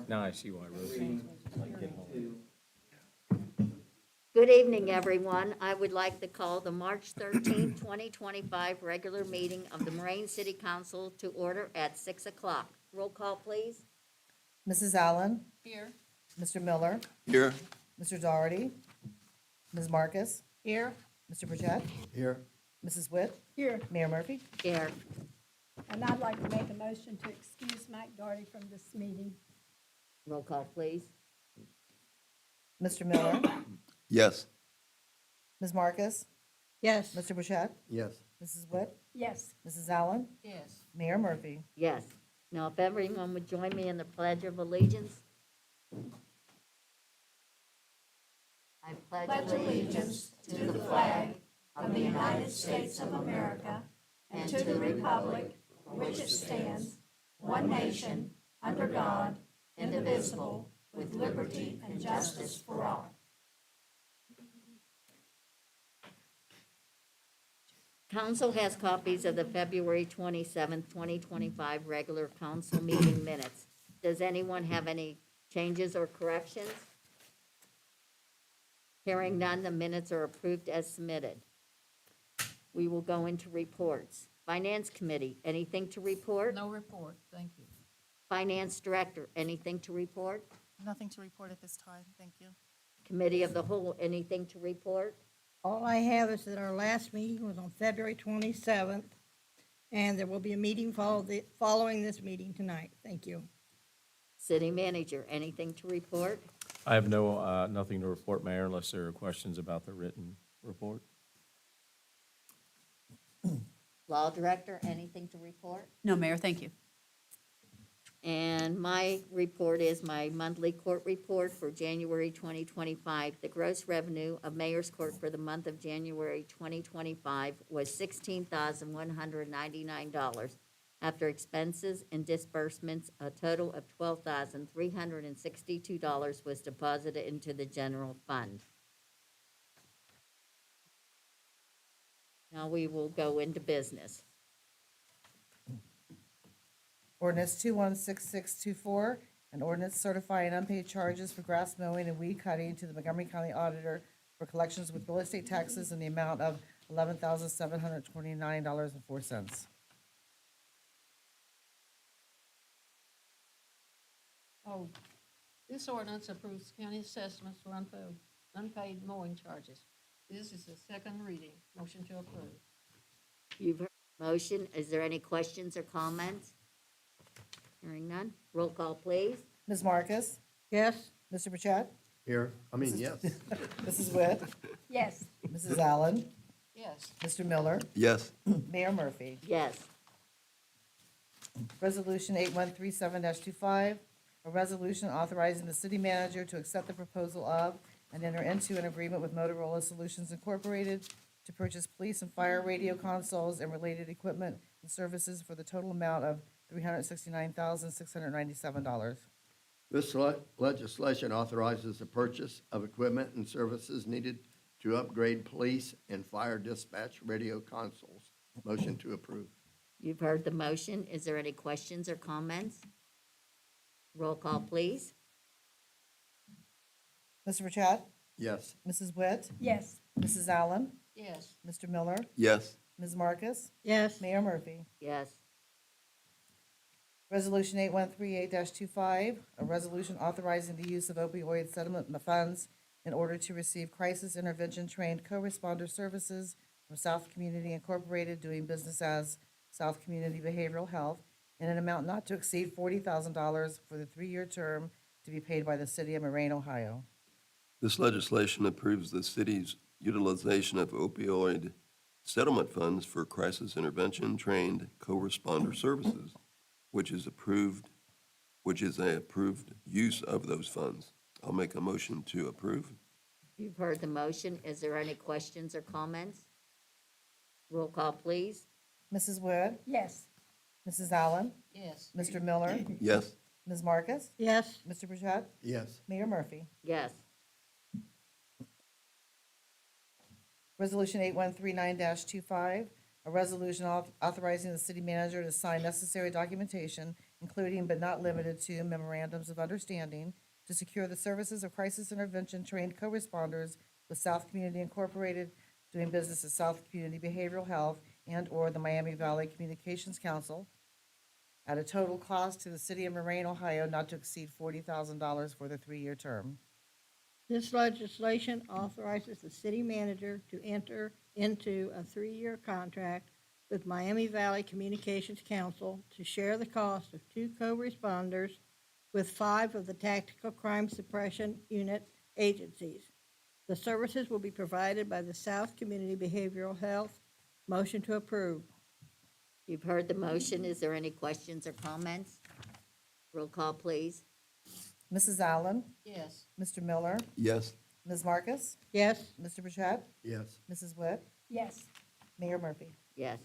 Now I see why Rosie like getting home. Good evening, everyone. I would like to call the March 13th, 2025 regular meeting of the Moraine City Council to order at 6 o'clock. Roll call, please. Mrs. Allen, Here. Mr. Miller, Here. Mr. Doherty, Ms. Marcus, Here. Mr. Burchett, Here. Mrs. Witt, Here, Mayor Murphy. Here. and I'd like to make a motion to excuse Mike Doherty from this meeting. Roll call, please. Mr. Miller, Yes. Ms. Marcus, Yes. Mr. Burchett, Yes. Mrs. Witt, Yes, Mrs. Allen, Yes. Mayor Murphy. Yes. Now, if everyone would join me in the Pledge of Allegiance. I pledge allegiance to the flag of the United States of America and to the republic for which it stands, one nation, under God, indivisible, with liberty and justice for all. Council has copies of the February 27th, 2025 regular council meeting minutes. Does anyone have any changes or corrections? Hearing none, the minutes are approved as submitted. We will go into reports. Finance Committee, anything to report? No report, thank you. Finance Director, anything to report? Nothing to report at this time, thank you. Committee of the Whole, anything to report? All I have is that our last meeting was on February 27th, and there will be a meeting following this meeting tonight. Thank you. City Manager, anything to report? I have nothing to report, Mayor, unless there are questions about the written report. Law Director, anything to report? No, Mayor, thank you. And my report is my monthly court report for January 2025. The gross revenue of Mayor's Court for the month of January 2025 was $16,199. After expenses and disbursements, a total of $12,362 was deposited into the general fund. Now we will go into business. Ordinance 216624, an ordinance certifying unpaid charges for grass mowing and weed cutting to the Montgomery County Auditor for collections with real estate taxes in the amount of $11,729.04. Oh, this ordinance approves county assessments for unpaid mowing charges. This is the second reading. Motion to approve. You've heard the motion. Is there any questions or comments? Hearing none. Roll call, please. Ms. Marcus, Yes? Mr. Burchett, Here. Yes. Mrs. Witt, Yes, Mrs. Allen, Yes. Mr. Miller, Yes. Mayor Murphy. Yes. Resolution 8137-25, a resolution authorizing the city manager to accept the proposal of and enter into an agreement with Motorola Solutions Incorporated to purchase police and fire radio consoles and related equipment and services for the total amount of $369,697. This legislation authorizes the purchase of equipment and services needed to upgrade police and fire dispatch radio consoles. Motion to approve. You've heard the motion. Is there any questions or comments? Roll call, please. Mr. Burchett, Yes. Mrs. Witt, yes, Mrs. Allen, Yes. Mr. Miller, Yes. Ms. Marcus, Yes? Mayor Murphy. Yes. Resolution 8138-25, a resolution authorizing the use of opioid settlement funds in order to receive crisis intervention trained co-responder services from South Community Incorporated, doing business as South Community Behavioral Health, in an amount not to exceed $40,000 for the 3-year term to be paid by the city of Moraine, Ohio. This legislation approves the city's utilization of opioid settlement funds for crisis intervention trained co-responder services, which is a approved use of those funds. I'll make a motion to approve. You've heard the motion. Is there any questions or comments? Roll call, please. Mrs. Wood, yes, Mrs. Allen, Yes. Mr. Miller, Yes. Ms. Marcus, Yes? Mr. Burchett, Yes. Mayor Murphy. Yes. Resolution 8139-25, a resolution authorizing the city manager to sign necessary documentation, including but not limited to memorandums of understanding, to secure the services of crisis intervention trained co-responders with South Community Incorporated, doing business as South Community Behavioral Health and/or the Miami Valley Communications Council, at a total cost to the city of Moraine, Ohio, not to exceed $40,000 for the 3-year term. This legislation authorizes the city manager to enter into a 3-year contract with Miami Valley Communications Council to share the cost of 2 co-responders with 5 of the Tactical Crime Suppression Unit agencies. The services will be provided by the South Community Behavioral Health. Motion to approve. You've heard the motion. Is there any questions or comments? Roll call, please. Mrs. Allen, Yes. Mr. Miller, Yes. Ms. Marcus, Yes. Mr. Burchett, Yes. Mrs. Witt, Yes. Mayor Murphy. Yes.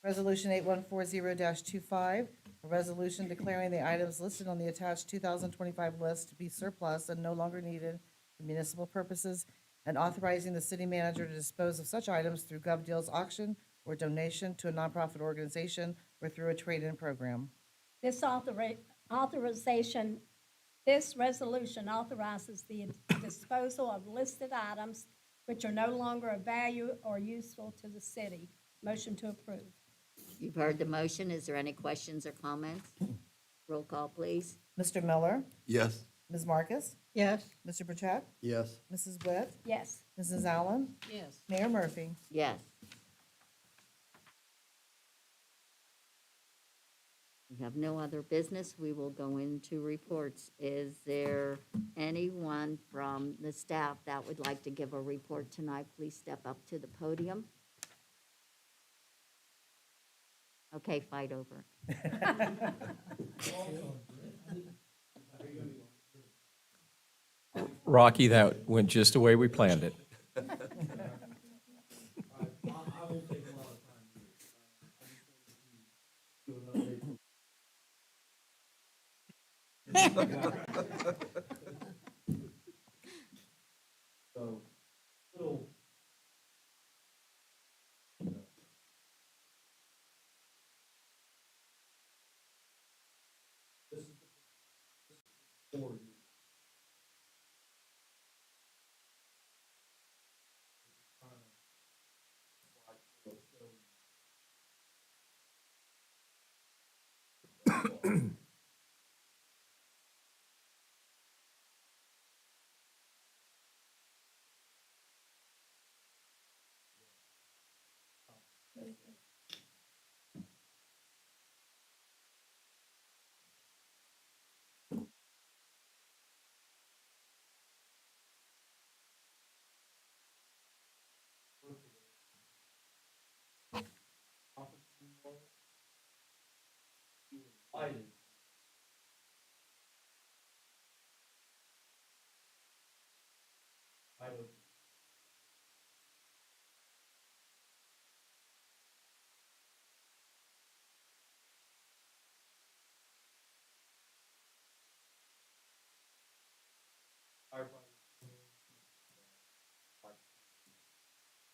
Resolution 8140-25, a resolution declaring the items listed on the attached 2025 list to be surplus and no longer needed for municipal purposes, and authorizing the city manager to dispose of such items through GovDeals auction or donation to a nonprofit organization or through a trade-in program. This resolution authorizes the disposal of listed items which are no longer of value or useful to the city. Motion to approve. You've heard the motion. Is there any questions or comments? Roll call, please. Mr. Miller, Yes. Ms. Marcus, Yes. Mr. Burchett, Yes. Mrs. Witt, Yes. Mrs. Allen, Yes. Mayor Murphy. Yes. We have no other business. We will go into reports. Is there anyone from the staff that would like to give a report tonight? Please step up to the podium. Okay, fight over. Rocky, that went just the way we planned it.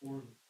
Mhm.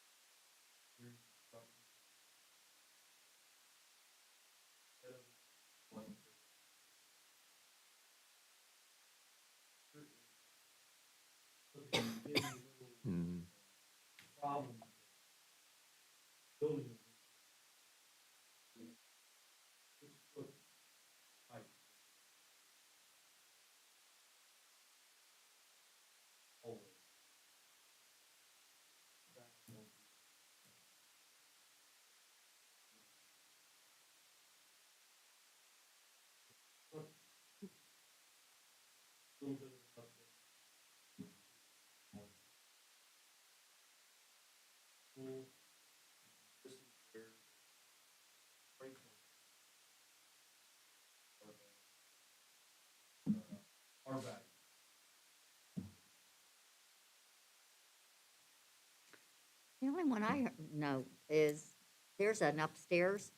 The only one I know is there's an upstairs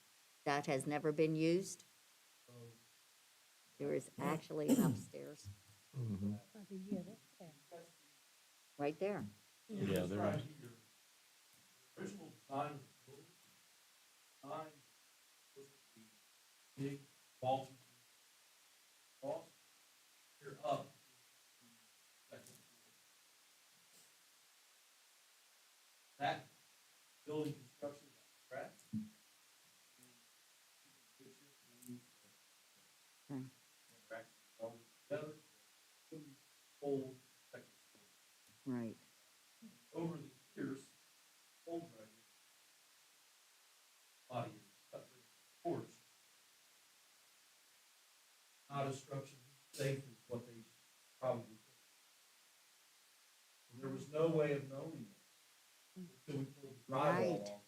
that has never been used. There is actually an upstairs, Mhm. right there. Yeah, there is. Original design of the building, design was to be big, bulky, cross, here up. Second floor. That building construction got scrapped. Okay. They're actually welded together, whole second floor. Right. Over the years, old drivers, body is cut through the porch. Not as structurally safe as what they probably could. And there was no way of knowing this until we pulled the drywall Right. off.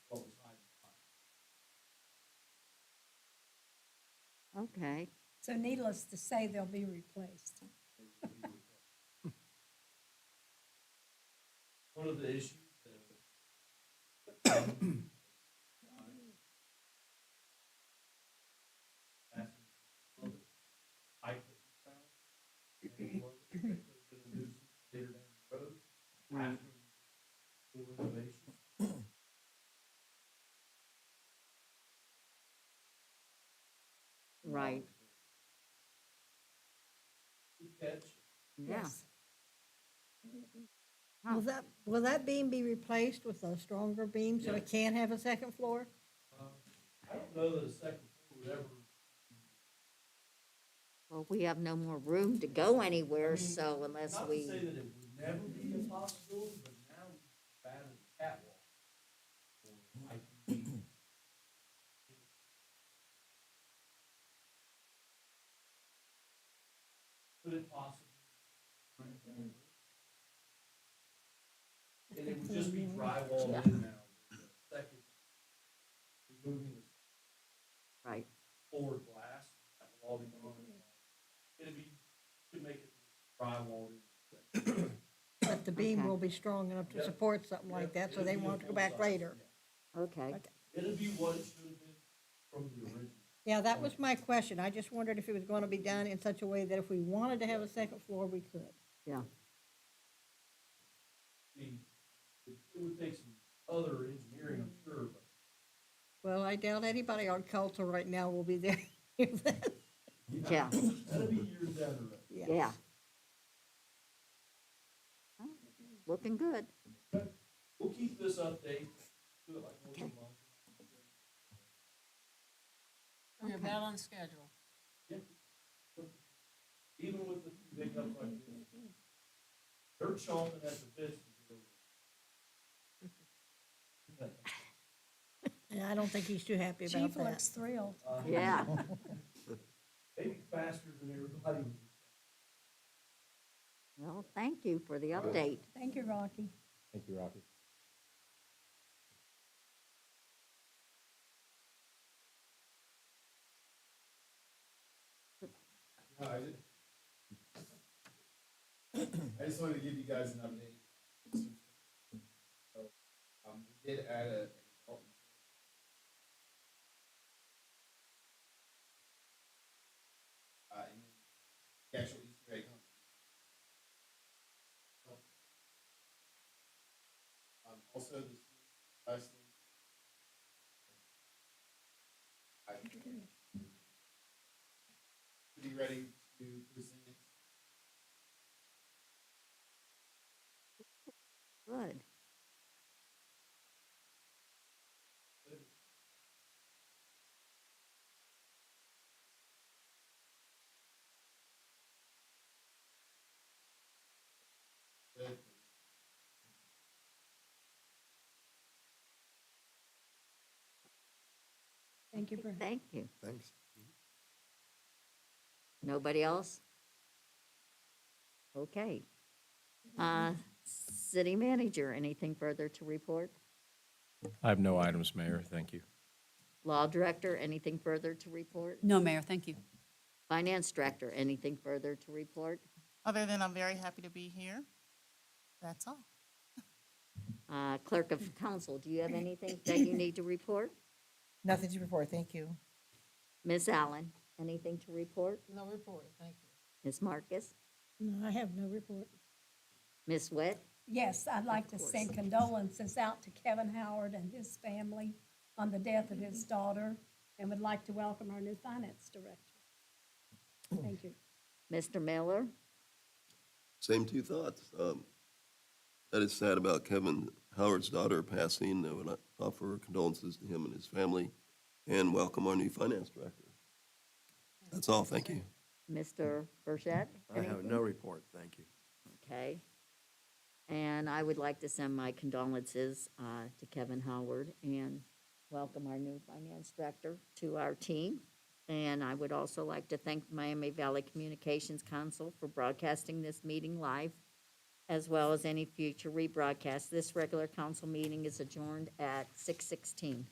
What was hiding behind. Okay. So needless to say, they'll be replaced. One of the issues that pipe that we found, and was it could have been a nuisance later down the road Right. after the renovation. Right. Good catch. Yeah. Yes. Will that beam be replaced with a stronger beam so it can have a second floor? I don't know that a second floor would ever. Well, we have no more room to go anywhere, so unless Not to we, say that it would never be a possibility, but now we've added a catwalk. Or IPD. Could it possibly? And it would just be drywall in now. Second, removing the right, forward glass, that will all be gone. It'd be, could make it drywall in. But the beam Okay. will be strong enough to support something like that, so they won't go back later. okay. It'd be what it should have been from the original. Yeah, that was my question. I just wondered if it was gonna be done in such a way that if we wanted to have a second floor, we could. Yeah, It would take some other engineering, I'm sure, but Well, I doubt anybody on Coulter right now will be there. yeah, that'll be years down the road. yeah. Well, looking good. We'll keep this update, do it like once a Okay. month. We're about on schedule. Even with the big ups like this. They're chomping at the bits to get over. And I don't think he's too happy about Chief that. looks thrilled. Yeah, Maybe faster than everybody was. well, thank you for the update. Thank you, Rocky. Thank you, Rocky. No, I just wanted to give you guys an update. So, we did add a consultant. And the actual Easter egg hunt. Also, the wrestling. Be ready to present. Good. Good. Thank you, Brent. Thank you. Thanks. Nobody else? Okay. City manager, anything further to report? I have no items, Mayor, thank you. Law director, anything further to report? No, Mayor, thank you. Finance director, anything further to report? Other than I'm very happy to be here. That's all. Clerk of council, do you have anything that you need to report? Nothing to report, thank you. Ms. Allen, anything to report? No report, thank you. Ms. Marcus? No, I have no report. Ms. Witt? Yes, I'd like to send condolences out to Kevin Howard and his family on the death of his daughter, and would like to welcome our new finance director. Thank you. Mr. Miller? Same two thoughts. That is sad about Kevin Howard's daughter passing. I would offer condolences to him and his family and welcome our new finance director. That's all, thank you. Mr. Burchett? I have no report, thank you. Okay. And I would like to send my condolences to Kevin Howard and welcome our new finance director to our team. And I would also like to thank Miami Valley Communications Council for broadcasting this meeting live, as well as any future rebroadcasts. This regular council meeting is adjourned at 6:16.